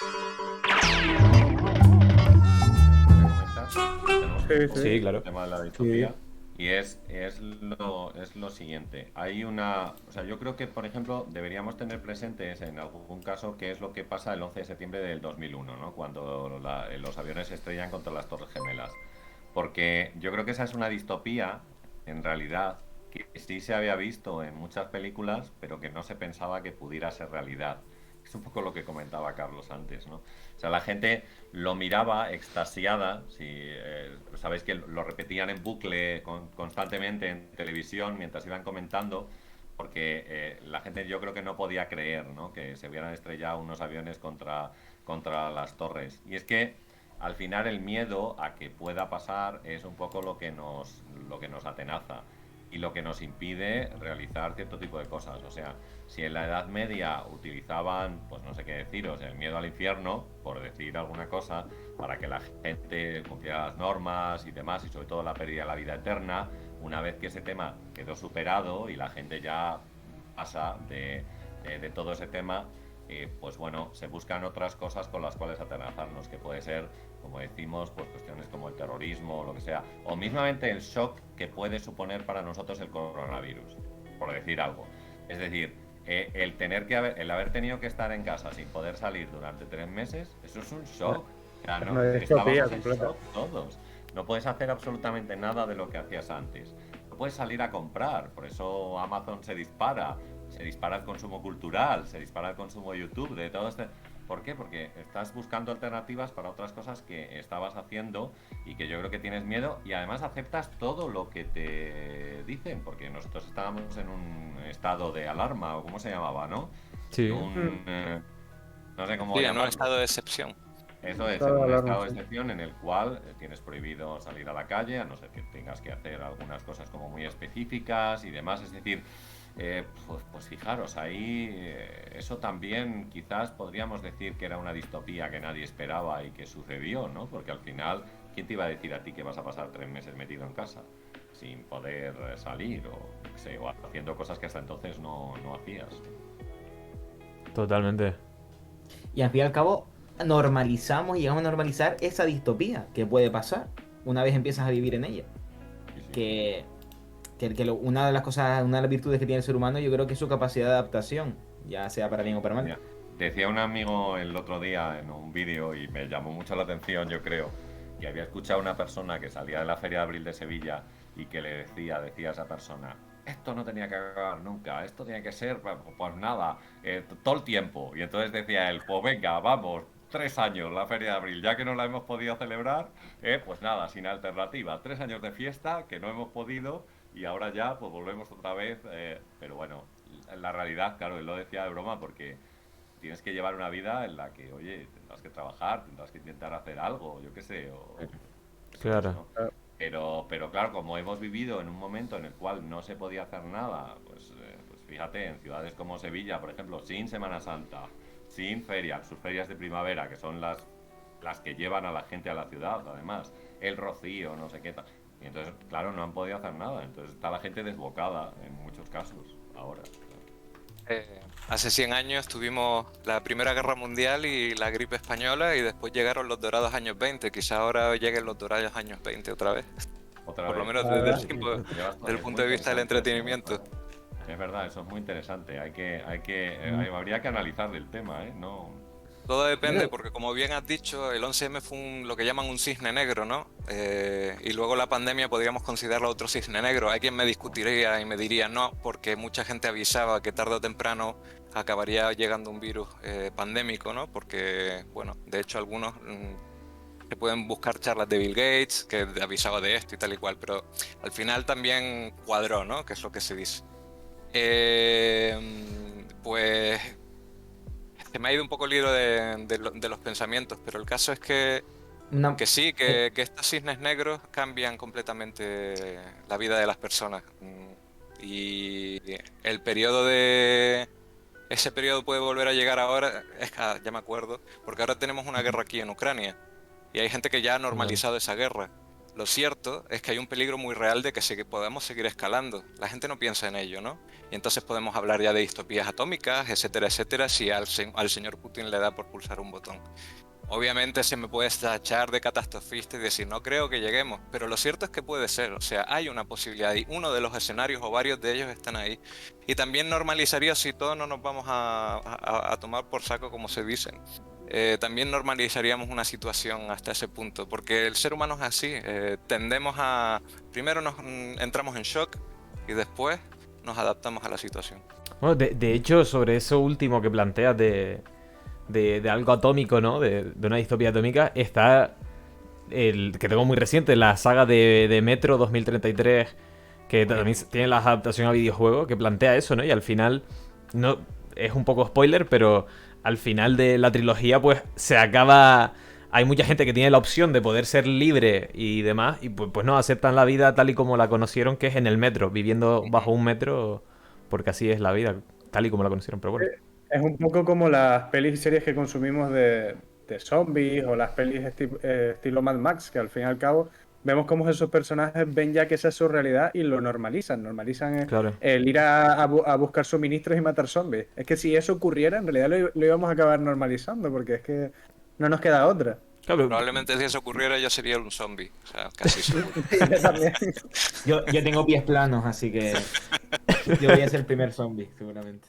comentar. Tenemos Sí, un sí. poco Sí, el claro. tema de la distopía. Y es lo siguiente. O sea, yo creo que, por ejemplo, deberíamos tener presentes en algún caso qué es lo que pasa el 11 de septiembre del 2001, ¿no? Cuando los aviones se estrellan contra las Torres Gemelas. Porque yo creo que esa es una distopía, en realidad, que sí se había visto en muchas películas, pero que no se pensaba que pudiera ser realidad. Es un poco lo que comentaba Carlos antes, ¿no? O sea, la gente lo miraba extasiada, si sabéis que lo repetían en bucle constantemente en televisión mientras iban comentando, porque la gente yo creo que no podía creer, ¿no? Que se hubieran estrellado unos aviones contra las torres. Y es que al final el miedo a que pueda pasar es un poco lo que nos atenaza y lo que nos impide realizar cierto tipo de cosas. O sea, si en la Edad Media utilizaban, pues no sé qué deciros, el miedo al infierno, por decir alguna cosa, para que la gente cumpliera las normas y demás, y sobre todo la pérdida de la vida eterna, una vez que ese tema quedó superado y la gente ya pasa de todo ese tema, pues bueno, se buscan otras cosas con las cuales atenazarnos, que puede ser, como decimos, pues cuestiones como el terrorismo o lo que sea, o mismamente el shock que puede suponer para nosotros el coronavirus, por decir algo. Es decir, el haber tenido que estar en casa sin poder salir durante 3 meses, eso es un shock. O sea, Es no, una distopía estábamos en completa. shock todos. No puedes hacer absolutamente nada de lo que hacías antes. No puedes salir a comprar, por eso Amazon se dispara el consumo cultural, se dispara el consumo de YouTube, de todo este... ¿Por qué? Porque estás buscando alternativas para otras cosas que estabas haciendo y que yo creo que tienes miedo y además aceptas todo lo que te dicen, porque nosotros estábamos en un estado de alarma o cómo se llamaba, ¿no? Sí. No sé cómo Sí, en un llamarlo. estado de excepción. Eso es, en Estado de un alarma, estado de sí. excepción en el cual tienes prohibido salir a la calle, a no ser que tengas que hacer algunas cosas como muy específicas y demás. Es decir, pues fijaros, ahí eso también quizás podríamos decir que era una distopía que nadie esperaba y que sucedió, ¿no? Porque al final, ¿quién te iba a decir a ti que vas a pasar 3 meses metido en casa sin poder salir o, qué sé, o haciendo cosas que hasta entonces no hacías? Totalmente. Y al fin y al cabo, llegamos a normalizar esa distopía que puede pasar una vez empiezas a vivir en ella. Sí, sí. Una de las cosas, una de las virtudes que tiene el ser humano, yo creo que es su capacidad de adaptación, ya sea para bien o para mal. Mira, decía un amigo el otro día en un vídeo y me llamó mucho la atención, yo creo, que había escuchado a una persona que salía de la Feria de Abril de Sevilla y que le decía a esa persona, esto no tenía que acabar nunca, esto tiene que ser, pues nada, todo el tiempo. Y entonces decía él, pues venga, vamos, 3 años la Feria de Abril, ya que no la hemos podido celebrar, pues nada, sin alternativa, 3 años de fiesta que no hemos podido y ahora ya pues volvemos otra vez, pero bueno, la realidad, claro, él lo decía de broma porque tienes que llevar una vida en la que, oye, tendrás que trabajar, tendrás que intentar hacer algo, yo qué sé, o eso es, Claro. ¿no? Pero claro, como hemos vivido en un momento en el cual no se podía hacer nada, pues fíjate, en ciudades como Sevilla, por ejemplo, sin Semana Santa, sin ferias, sus ferias de primavera, que son las que llevan a la gente a la ciudad, además, el rocío, no sé qué tal. Y entonces, claro, no han podido hacer nada. Entonces está la gente desbocada en muchos casos ahora. Hace 100 años tuvimos la Primera Guerra Mundial y la gripe española y después llegaron los dorados años 20. Quizá ahora lleguen los dorados años 20 otra vez. Otra Por lo vez. menos Ah, desde el sí, tiempo, Llevas todo- desde el es punto muy de vista del interesante eso, entretenimiento. Es verdad, eso es muy interesante. Habría que analizar el tema, ¿eh? No. Todo depende porque, como bien has dicho, el 11M fue lo que llaman un cisne negro, ¿no? Y luego la pandemia podríamos considerarlo otro cisne negro. Hay quien me discutiría y me diría no, porque mucha gente avisaba que tarde o temprano acabaría llegando un virus pandémico, ¿no? Porque, bueno, de hecho algunos se pueden buscar charlas de Bill Gates que avisaba de esto y tal y cual, pero al final también cuadró, ¿no? Que es lo que se dice. Pues se me ha ido un poco el hilo de los pensamientos, pero el caso es que sí, que estos cisnes negros cambian completamente la vida de las personas. Y el periodo de... Ese periodo puede volver a llegar ahora, ya me acuerdo, porque ahora tenemos una guerra aquí en Ucrania y hay gente que ya ha normalizado esa guerra. Lo cierto es que hay un peligro muy real de que podamos seguir escalando. La gente no piensa en ello, ¿no? Y entonces podemos hablar ya de distopías atómicas, etcétera, si al señor Putin le da por pulsar un botón. Obviamente se me puede tachar de catastrofista y decir, no creo que lleguemos, pero lo cierto es que puede ser, o sea, hay una posibilidad y uno de los escenarios o varios de ellos están ahí. Y también normalizaría, si todos no nos vamos a tomar por saco como se dicen, también normalizaríamos una situación hasta ese punto, porque el ser humano es así, tendemos a, primero entramos en shock y después nos adaptamos a la situación. Bueno, de hecho, sobre eso último que planteas de algo atómico, ¿no? De una distopía atómica, está el que tengo muy reciente, la saga de Metro 2033, que también tiene la adaptación a videojuego, que plantea eso, ¿no? Y al final, no es un poco spoiler, pero al final de la trilogía, pues se acaba... Hay mucha gente que tiene la opción de poder ser libre y demás, y pues no, aceptan la vida tal y como la conocieron, que es en el metro, viviendo bajo un metro, porque así es la vida, tal y como la conocieron, pero bueno. Es un poco como las pelis y series que consumimos de zombies o las pelis estilo Mad Max, que al fin y al cabo vemos cómo esos personajes ven ya que esa es su realidad y lo normalizan. Normalizan Claro. el ir a buscar suministros y matar zombies. Es que si eso ocurriera, en realidad lo íbamos a acabar normalizando, porque es que no nos queda otra. Claro, Probablemente si eso ocurriera yo sería un zombie, o sea, casi seguro. Yo también. Yo tengo pies planos, así que yo voy a ser el primer zombie, seguramente.